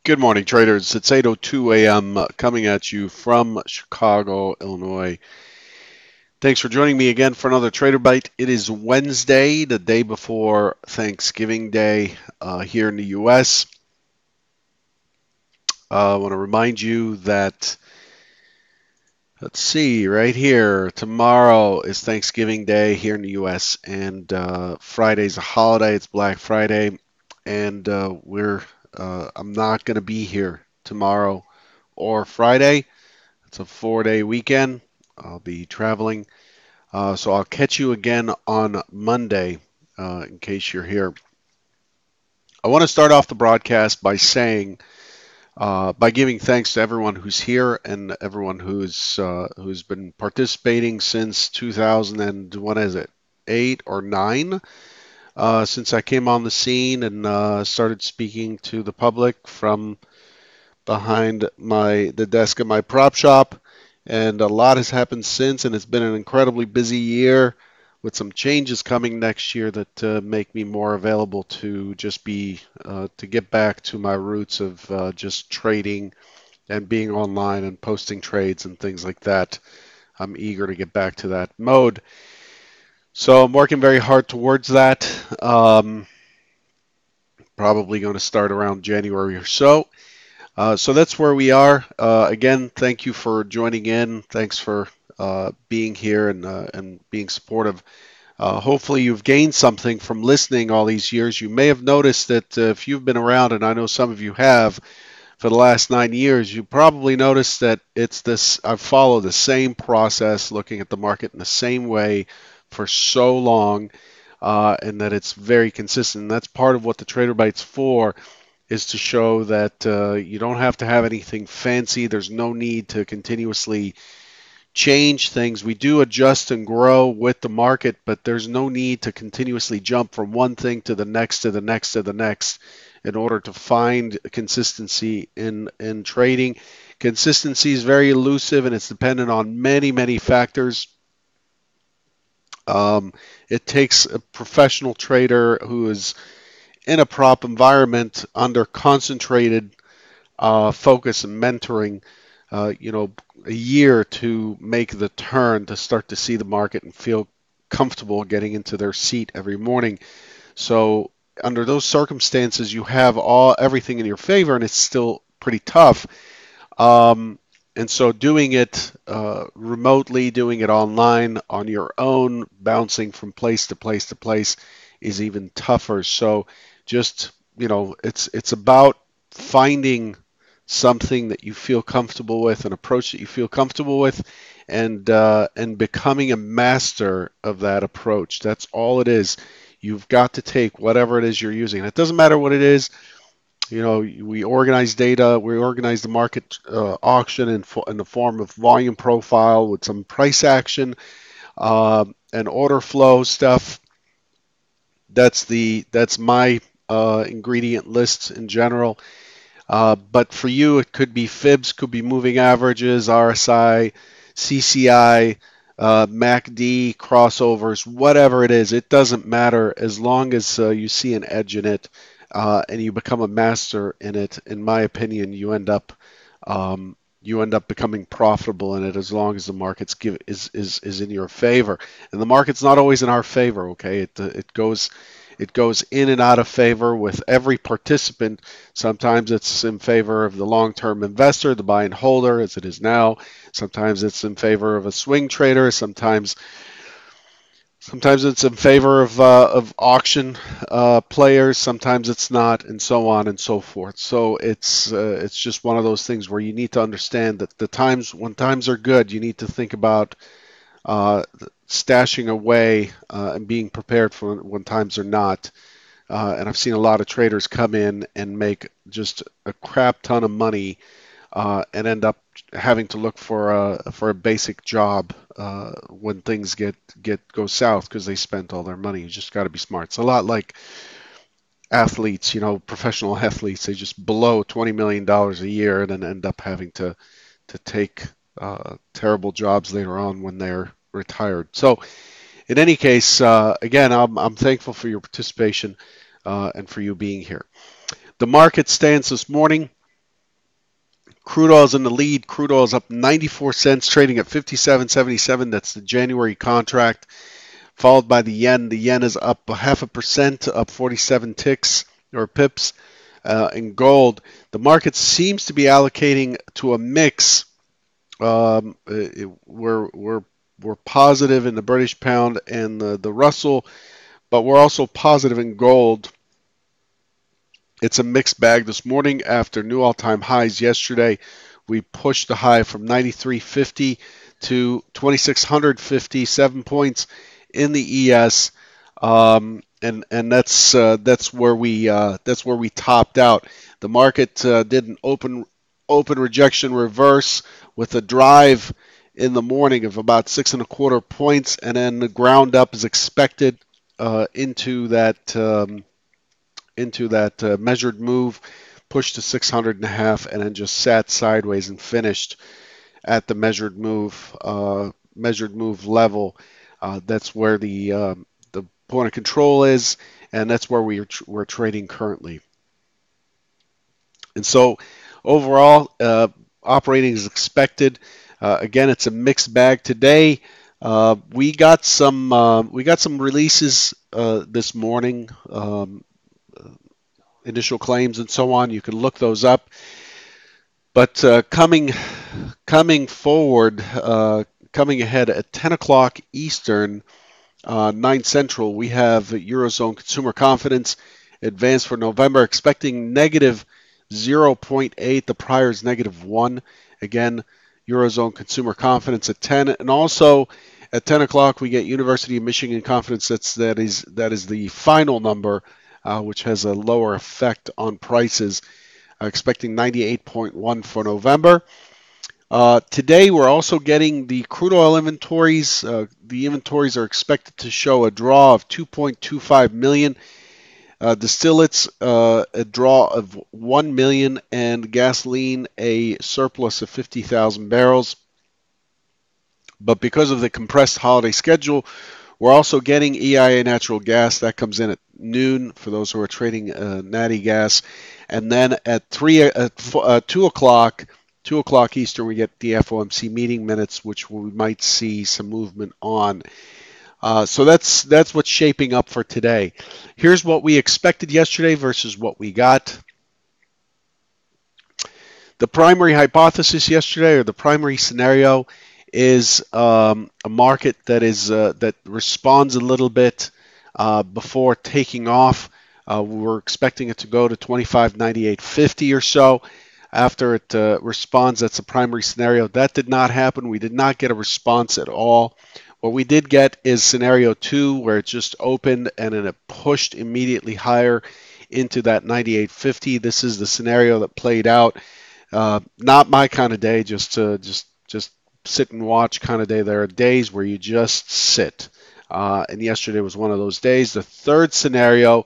Good morning, traders. It's 8:02 a.m. Coming at you from Chicago, Illinois. Thanks for joining me again for another Trader Bite. It is Wednesday, the day before Thanksgiving Day here in the U.S. I want to remind you that, let's see, right here, tomorrow is Thanksgiving Day here in the U.S., and Friday's a holiday. It's Black Friday, and I'm not going to be here tomorrow or Friday. It's a 4-day weekend. I'll be traveling. So I'll catch you again on Monday in case you're here. I want to start off the broadcast by by giving thanks to everyone who's here and everyone who's been participating since 2000 and what is it, 8 or 9, since I came on the scene and started speaking to the public from behind the desk of my prop shop, and a lot has happened since, and it's been an incredibly busy year with some changes coming next year that make me more available to just be to get back to my roots of just trading and being online and posting trades and things like that. I'm eager to get back to that mode. So I'm working very hard towards that. Probably going to start around January or so. So that's where we are. Again, thank you for joining in. Thanks for being here and being supportive. Hopefully, you've gained something from listening all these years. You may have noticed that if you've been around, and I know some of you have, for the last 9 years, you probably noticed that it's this. I've followed the same process, looking at the market in the same way for so long, and that it's very consistent. And that's part of what the Trader Bite's for, is to show that you don't have to have anything fancy. There's no need to continuously change things. We do adjust and grow with the market, but there's no need to continuously jump from one thing to the next to the next to the next in order to find consistency in trading. Consistency is very elusive and it's dependent on many factors. Um, it takes a professional trader who is in a prop environment under concentrated focus and mentoring, you know, a year to make the turn to start to see the market and feel comfortable getting into their seat every morning. So under those circumstances, you have everything in your favor, and it's still pretty tough. Um, and so doing it remotely, doing it online on your own, bouncing from place to place to place is even tougher. So just, it's about finding something that you feel comfortable with, an approach that you feel comfortable with, and becoming a master of that approach. That's all it is. You've got to take whatever it is you're using. It doesn't matter what it is. We organize data, we organize the market auction in the form of volume profile with some price action and order flow stuff. That's my ingredient list in general. But for you, it could be fibs, could be moving averages, RSI, CCI, MACD, crossovers, whatever it is. It doesn't matter as long as you see an edge in it and you become a master in it. In my opinion, you end up becoming profitable in it as long as the is in your favor. And the market's not always in our favor. Okay, it goes in and out of favor with every participant. Sometimes it's in favor of the long-term investor, the buy and holder, as it is now. Sometimes it's in favor of a swing trader. Sometimes it's in favor of auction players. Sometimes it's not, and so on and so forth. So it's just one of those things where you need to understand that when times are good, you need to think about uh, stashing away and being prepared for when times are not. And I've seen a lot of traders come in and make just a crap ton of money and end up having to look for a basic job when things go south because they spent all their money. You just got to be smart. It's a lot like athletes, professional athletes. They just blow $20 million a year and then end up having to take terrible jobs later on when they're retired. So in any case, again, I'm thankful for your participation and for you being here. The market stance this morning. Crude oil is in the lead. Crude oil is up 94 cents, trading at 57.77. That's the January contract, followed by the yen. The yen is up a half a percent, up 47 ticks or pips. In gold, the market seems to be allocating to a mix. We're positive in the British pound and the Russell, but we're also positive in gold. It's a mixed bag this morning after new all-time highs yesterday. We pushed the high from 93.50 to 2650, 7 points in the ES, and that's where we topped out. The market did an open rejection reverse with a drive in the morning of about 6.25 points, and then the ground up is expected uh, into that. Measured move, pushed to 600 and a half, and then just sat sideways and finished at the measured move level. That's where the point of control is, and that's where we're trading currently. And so overall, operating as expected. Again, it's a mixed bag today. We got some releases this morning. Initial claims and so on. You can look those up. But coming forward, coming ahead at 10 o'clock Eastern, 9 Central, we have Eurozone consumer confidence advanced for November, expecting negative 0.8. The prior is negative 1. Again, Eurozone consumer confidence at 10. And also at 10 o'clock, we get University of Michigan confidence. That is the final number, which has a lower effect on prices, expecting 98.1 for November. Today, we're also getting the crude oil inventories. The inventories are expected to show a draw of 2.25 million. Distillates, a draw of 1 million, and gasoline, a surplus of 50,000 barrels. But because of the compressed holiday schedule, we're also getting EIA natural gas. That comes in at noon for those who are trading natty gas. And then at 2 o'clock, 2 o'clock Eastern, we get the FOMC meeting minutes, which we might see some movement on. So that's what's shaping up for today. Here's what we expected yesterday versus what we got. The primary hypothesis yesterday, or the primary scenario, is a market that responds a little bit before taking off. We're expecting it to go to 25.9850 or so. After it responds, that's a primary scenario. That did not happen. We did not get a response at all. What we did get is scenario 2, where it just opened and then it pushed immediately higher into that 98.50. This is the scenario that played out. Not my kind of day, just sit and watch kind of day. There are days where you just sit. And yesterday was one of those days. The third scenario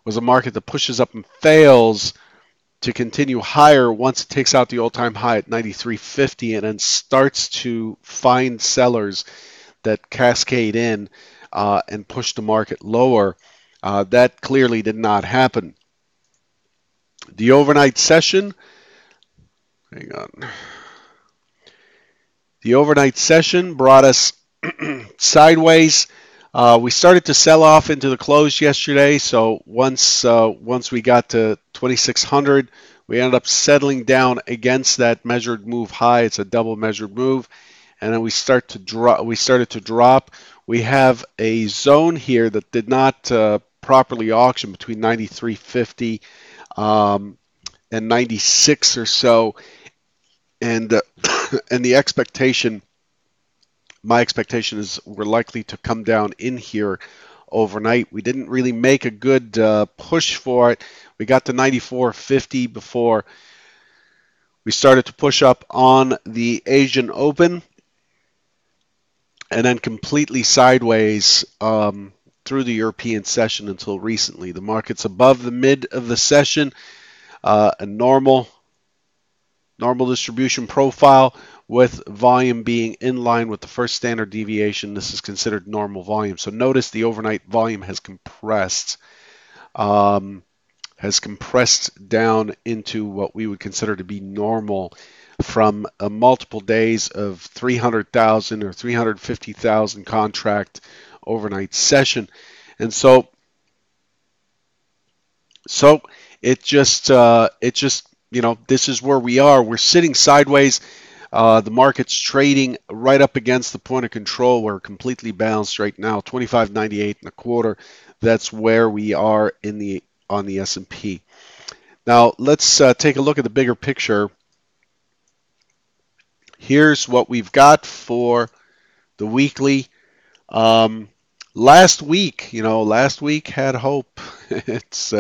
was a market that pushes up and fails to continue higher once it takes out the all-time high at 93.50 and then starts to find sellers that cascade in and push the market lower. That clearly did not happen. The overnight session, hang on. The overnight session brought us sideways. We started to sell off into the close yesterday, so once we got to 2600, we ended up settling down against that measured move high. It's a double measured move, and then we started to drop. We have a zone here that did not properly auction between 93.50 and 96 or so, and and the expectation. My expectation is we're likely to come down in here overnight. We didn't really make a good push for it. We got to 94.50 before we started to push up on the Asian Open, and then completely sideways through the European session until recently. The market's above the mid of the session, a normal distribution profile with volume being in line with the first standard deviation. This is considered normal volume. So notice the overnight volume has compressed. has compressed down into what we would consider to be normal from multiple days of 300,000 or 350,000 contract overnight session. And so it just this is where we are. We're sitting sideways. The market's trading right up against the point of control. We're completely balanced right now, 25.98 and a quarter. That's where we are in the on the S&P. Now let's take a look at the bigger picture. Here's what we've got for the weekly. Um, last week had hope. it's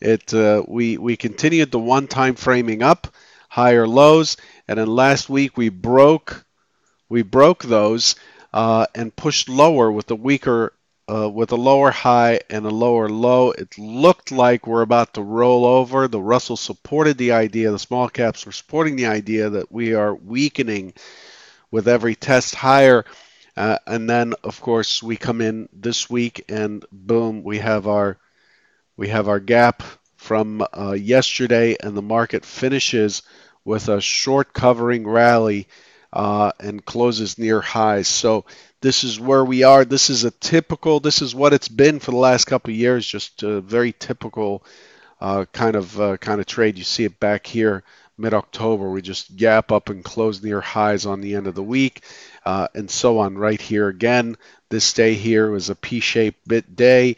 it we continued the one-time framing up, higher lows, and then last week we broke those and pushed lower with a weaker with a lower high and a lower low. It looked like we're about to roll over. The Russell supported the idea. The small caps were supporting the idea that we are weakening with every test higher. And then, of course, we come in this week and boom, we have our gap from yesterday, and the market finishes with a short covering rally and closes near highs. So this is where we are. This is what it's been for the last couple of years, just a very typical kind of trade. You see it back here mid-October. We just gap up and close near highs on the end of the week, and so on. Right here again, this day here was a P-shaped bit day.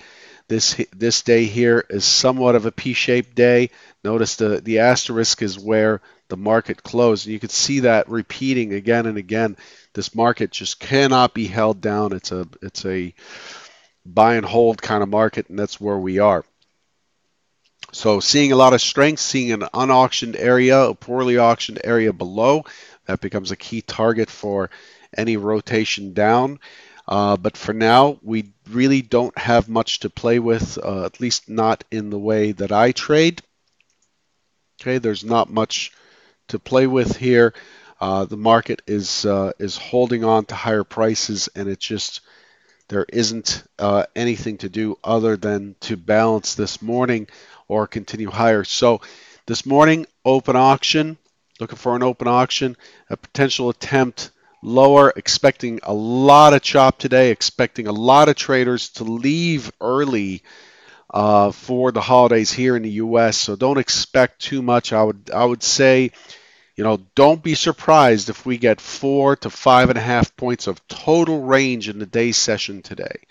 This day here is somewhat of a P-shaped day. Notice the asterisk is where the market closed. And you can see that repeating again and again. This market just cannot be held down. It's a buy and hold kind of market, and that's where we are. So seeing a lot of strength, seeing an unauctioned area, a poorly auctioned area below, that becomes a key target for any rotation down. But for now, we really don't have much to play with, at least not in the way that I trade. Okay, there's not much to play with here. The market is holding on to higher prices, and it just there isn't anything to do other than to balance this morning or continue higher. So this morning, open auction, looking for an open auction, a potential attempt lower, expecting a lot of chop today, expecting a lot of traders to leave early for the holidays here in the U.S. So don't expect too much. I would say, don't be surprised if we get 4 to 5.5 points of total range in the day's session today.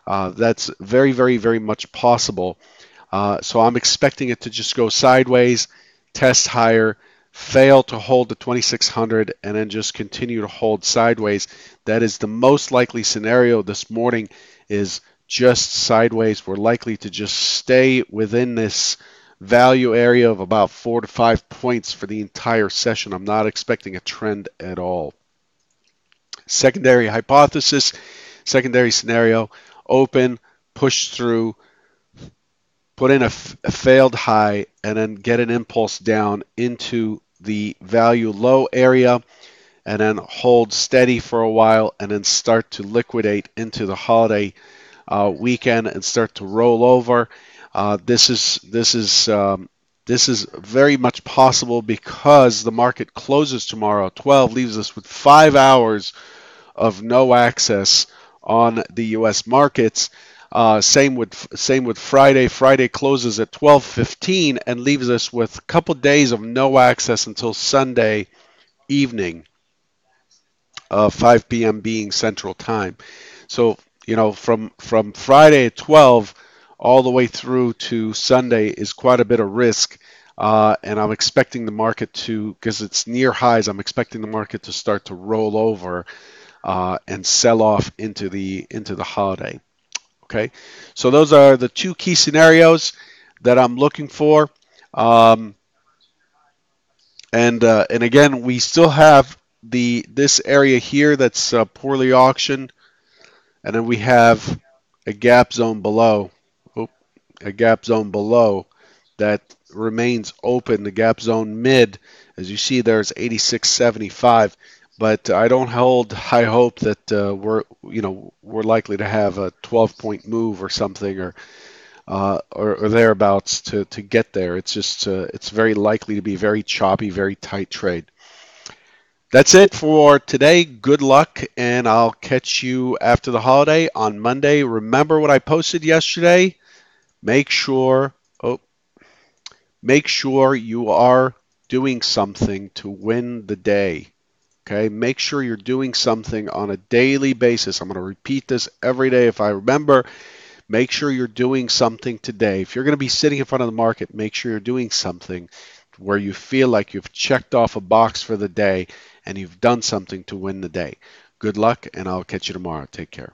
That's very, very, very much possible. So I'm expecting it to just go sideways, test higher, fail to hold the 2600, and then just continue to hold sideways. That is the most likely scenario this morning, is just sideways. We're likely to just stay within this value area of about 4 to 5 points for the entire session. I'm not expecting a trend at all. Secondary hypothesis, secondary scenario, open, push through, put in a failed high, and then get an impulse down into the value low area, and then hold steady for a while, and then start to liquidate into the holiday weekend and start to roll over. This is very much possible because the market closes tomorrow at 12, leaves us with 5 hours of no access on the U.S. markets. Same with Friday. Friday closes at 12:15 and leaves us with a couple days of no access until Sunday evening, 5 p.m. being Central Time. So from Friday at 12 all the way through to Sunday is quite a bit of risk. And I'm expecting the market to, because it's near highs, I'm expecting the market to start to roll over and sell off into the holiday. Okay, so those are the two key scenarios that I'm looking for. Um, and again, we still have this area here that's poorly auctioned, and then we have a gap zone below. Oop, a gap zone below that remains open. The gap zone mid, as you see, there's 86.75. But I don't hold high hope that we're likely to have a 12-point move or something, or or thereabouts to get there. It's just it's very likely to be very choppy, very tight trade. That's it for today. Good luck, and I'll catch you after the holiday on Monday. Remember what I posted yesterday? Make sure, oh, make sure you are doing something to win the day. Okay, make sure you're doing something on a daily basis. I'm going to repeat this every day if I remember. Make sure you're doing something today. If you're going to be sitting in front of the market, make sure you're doing something where you feel like you've checked off a box for the day and you've done something to win the day. Good luck, and I'll catch you tomorrow. Take care.